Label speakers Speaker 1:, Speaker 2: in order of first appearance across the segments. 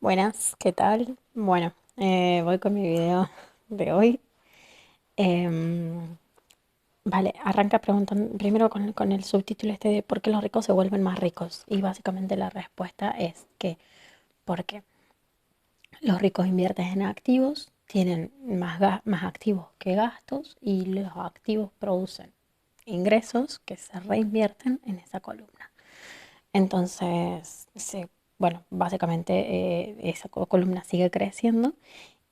Speaker 1: Buenas, ¿qué tal? Bueno, voy con mi video de hoy. Em, vale, arranca preguntando primero con el subtítulo este de ¿por qué los ricos se vuelven más ricos? Y básicamente la respuesta es que porque los ricos invierten en activos, tienen más activos que gastos y los activos producen ingresos que se reinvierten en esa columna. Entonces, bueno, básicamente esa columna sigue creciendo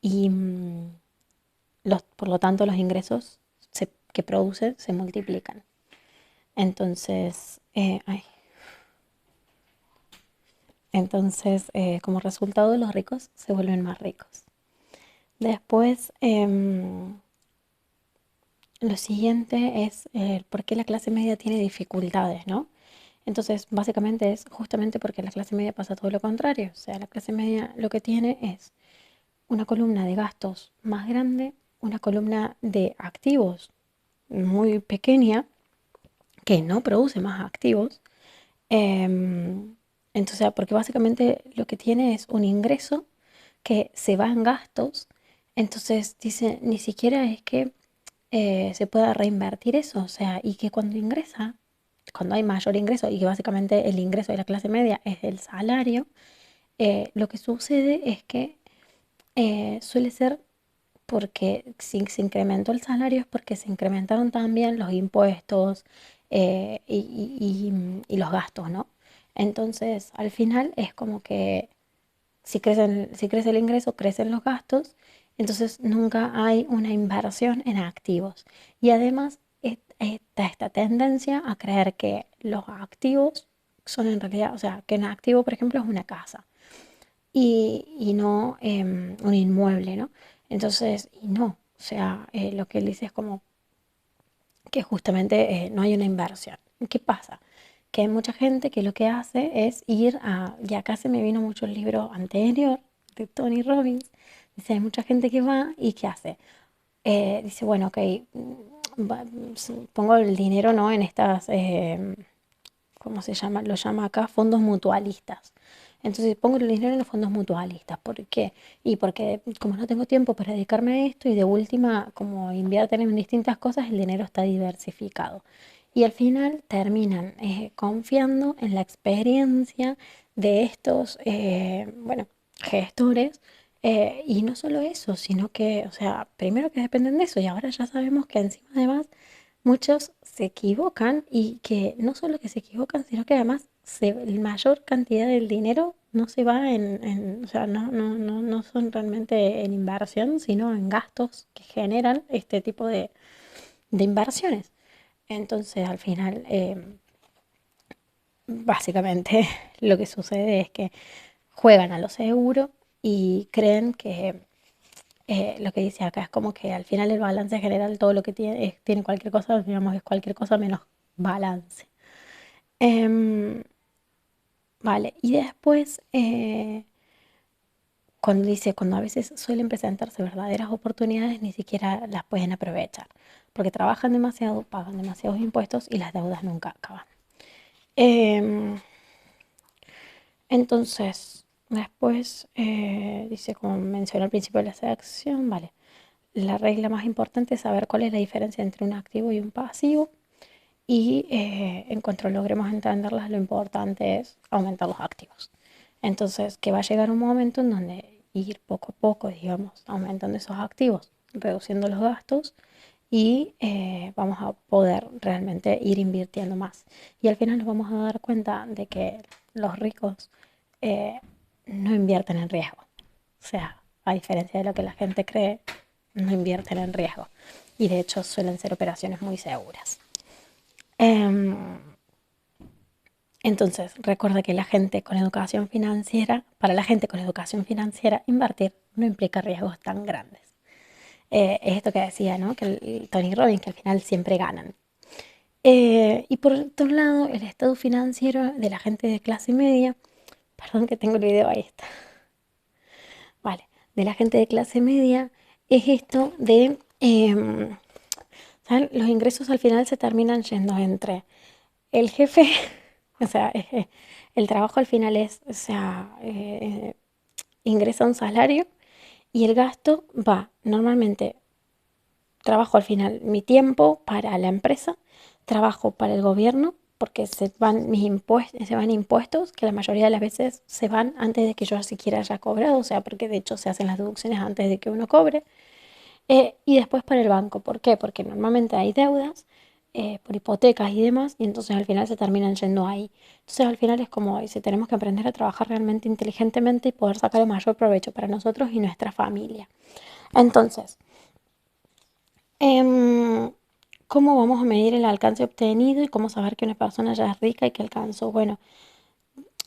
Speaker 1: y por lo tanto los ingresos que produce se multiplican. Entonces, como resultado, los ricos se vuelven más ricos. Después, lo siguiente es por qué la clase media tiene dificultades, ¿no? Entonces, básicamente es justamente porque la clase media pasa todo lo contrario. O sea, la clase media lo que tiene es una columna de gastos más grande, una columna de activos muy pequeña que no produce más activos. Entonces, porque básicamente lo que tiene es un ingreso que se va en gastos. Entonces, dice, ni siquiera es que se pueda reinvertir eso. O sea, y que cuando ingresa, cuando hay mayor ingreso, y que básicamente el ingreso de la clase media es el salario, lo que sucede es que suele ser porque si se incrementó el salario es porque se incrementaron también los impuestos y los gastos, ¿no? Entonces, al final es como que si crece el ingreso, crecen los gastos, entonces nunca hay una inversión en activos. Y además está esta tendencia a creer que los activos son en realidad, o sea, que un activo, por ejemplo, es una casa y no un inmueble, ¿no? Entonces, y no, o sea, lo que él dice es como que justamente no hay una inversión. ¿Qué pasa? Que hay mucha gente que lo que hace es ir a, y acá se me vino mucho el libro anterior de Tony Robbins, dice, hay mucha gente que va y ¿qué hace? Dice, bueno, ok, pongo el dinero, ¿no? En estas, ¿cómo se llama? Lo llama acá fondos mutualistas. Entonces pongo el dinero en los fondos mutualistas. ¿Por qué? Y porque como no tengo tiempo para dedicarme a esto y de última, como invierten en distintas cosas, el dinero está diversificado. Y al final terminan confiando en la experiencia de estos, bueno, gestores. Y no solo eso, sino que, o sea, primero que dependen de eso y ahora ya sabemos que encima además muchos se equivocan y que no solo que se equivocan, sino que además la mayor cantidad del dinero no se va o sea, no son realmente en inversión, sino en gastos que generan este tipo de inversiones. Entonces, al final, básicamente lo que sucede es que juegan a lo seguro y creen que lo que dice acá es como que al final el balance general, todo lo que tiene, tiene cualquier cosa, digamos, es cualquier cosa menos balance. Em, vale, y después, cuando dice, cuando a veces suelen presentarse verdaderas oportunidades, ni siquiera las pueden aprovechar, porque trabajan demasiado, pagan demasiados impuestos y las deudas nunca acaban. Em, entonces, después dice, como mencioné al principio de la sección, vale, la regla más importante es saber cuál es la diferencia entre un activo y un pasivo. Y en cuanto logremos entenderlas, lo importante es aumentar los activos. Entonces, que va a llegar un momento en donde ir poco a poco, digamos, aumentando esos activos, reduciendo los gastos y vamos a poder realmente ir invirtiendo más. Y al final nos vamos a dar cuenta de que los ricos eh, no invierten en riesgo. O sea, a diferencia de lo que la gente cree, no invierten en riesgo. Y de hecho suelen ser operaciones muy seguras. Em, entonces, recuerda que la gente con educación financiera, para la gente con educación financiera, invertir no implica riesgos tan grandes. Es esto que decía, ¿no? Que el Tony Robbins, que al final siempre ganan. Y por otro lado, el estado financiero de la gente de clase media, perdón que tengo el video, ahí está, vale, de la gente de clase media, es esto de, ¿saben? Los ingresos al final se terminan yendo entre el jefe, o sea, el trabajo al final es, o sea, ingresa un salario y el gasto va normalmente, trabajo al final mi tiempo para la empresa, trabajo para el gobierno, porque se van impuestos, que la mayoría de las veces se van antes de que yo siquiera haya cobrado, o sea, porque de hecho se hacen las deducciones antes de que uno cobre. Y después para el banco, ¿por qué? Porque normalmente hay deudas por hipotecas y demás, y entonces al final se terminan yendo ahí. Entonces al final es como, dice, tenemos que aprender a trabajar realmente inteligentemente y poder sacar el mayor provecho para nosotros y nuestra familia. Entonces, Em, ¿cómo vamos a medir el alcance obtenido y cómo saber que una persona ya es rica y que alcanzó? Bueno,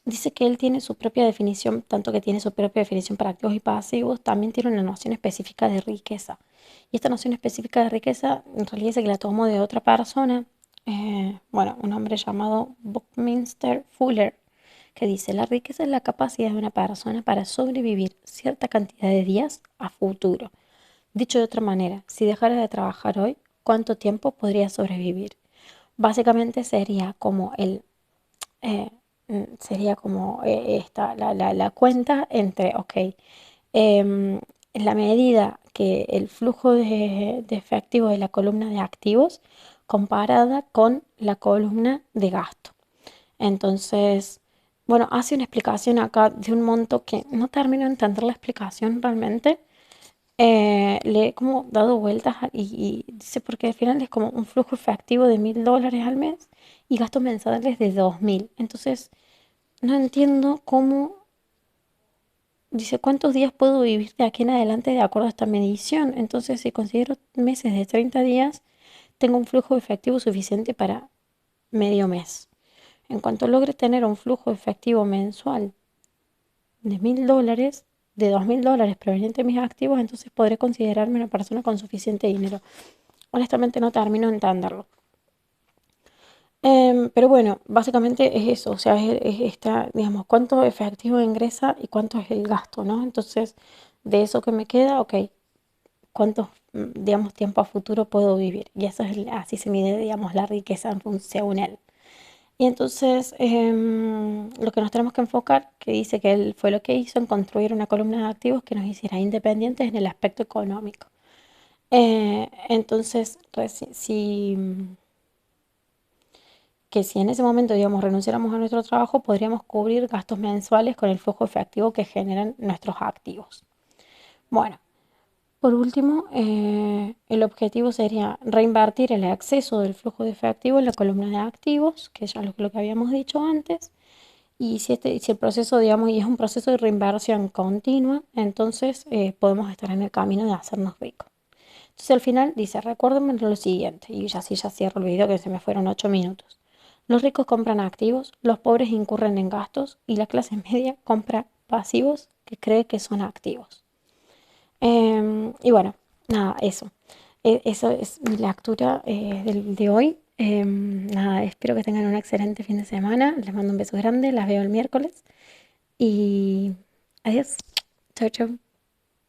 Speaker 1: dice que él tiene su propia definición, tanto que tiene su propia definición para activos y pasivos, también tiene una noción específica de riqueza. Y esta noción específica de riqueza, en realidad dice que la tomó de otra persona, bueno, un hombre llamado Buckminster Fuller, que dice, la riqueza es la capacidad de una persona para sobrevivir cierta cantidad de días a futuro. Dicho de otra manera, si dejaras de trabajar hoy, ¿cuánto tiempo podrías sobrevivir? Básicamente sería como eh, sería como la cuenta entre, ok, en la medida que el flujo de efectivo de la columna de activos comparada con la columna de gasto. Entonces, bueno, hace una explicación acá de un monto que no termino de entender la explicación realmente. Le he como dado vueltas y dice, porque al final es como un flujo efectivo de $1000 al mes y gastos mensuales de 2000. Entonces, no entiendo cómo, dice, cuántos días puedo vivir de aquí en adelante de acuerdo a esta medición. Entonces, si considero meses de 30 días, tengo un flujo efectivo suficiente para medio mes. En cuanto logre tener un flujo efectivo mensual de $1000, de $2000 proveniente de mis activos, entonces podré considerarme una persona con suficiente dinero. Honestamente no termino de entenderlo. Pero bueno, básicamente es eso, o sea, digamos, cuánto efectivo ingresa y cuánto es el gasto, ¿no? Entonces, de eso que me queda, ok, cuánto, digamos, tiempo a futuro puedo vivir. Y eso es, así se mide, digamos, la riqueza según él. Y entonces, lo que nos tenemos que enfocar, que dice que él fue lo que hizo en construir una columna de activos que nos hiciera independientes en el aspecto económico. Entonces, que si en ese momento, digamos, renunciáramos a nuestro trabajo, podríamos cubrir gastos mensuales con el flujo efectivo que generan nuestros activos. Bueno, por último, el objetivo sería reinvertir el exceso del flujo de efectivo en la columna de activos, que ya es lo que habíamos dicho antes. Y si el proceso, digamos, y es un proceso de reinversión continua, entonces podemos estar en el camino de hacernos ricos. Entonces al final dice, recuérdenme lo siguiente, y ya sí, ya cierro el video que se me fueron 8 minutos. Los ricos compran activos, los pobres incurren en gastos y la clase media compra pasivos que cree que son activos. Y bueno, nada, eso. Eso es mi lectura de hoy. Nada, espero que tengan un excelente fin de semana. Les mando un beso grande, las veo el miércoles y adiós. Chau, chau.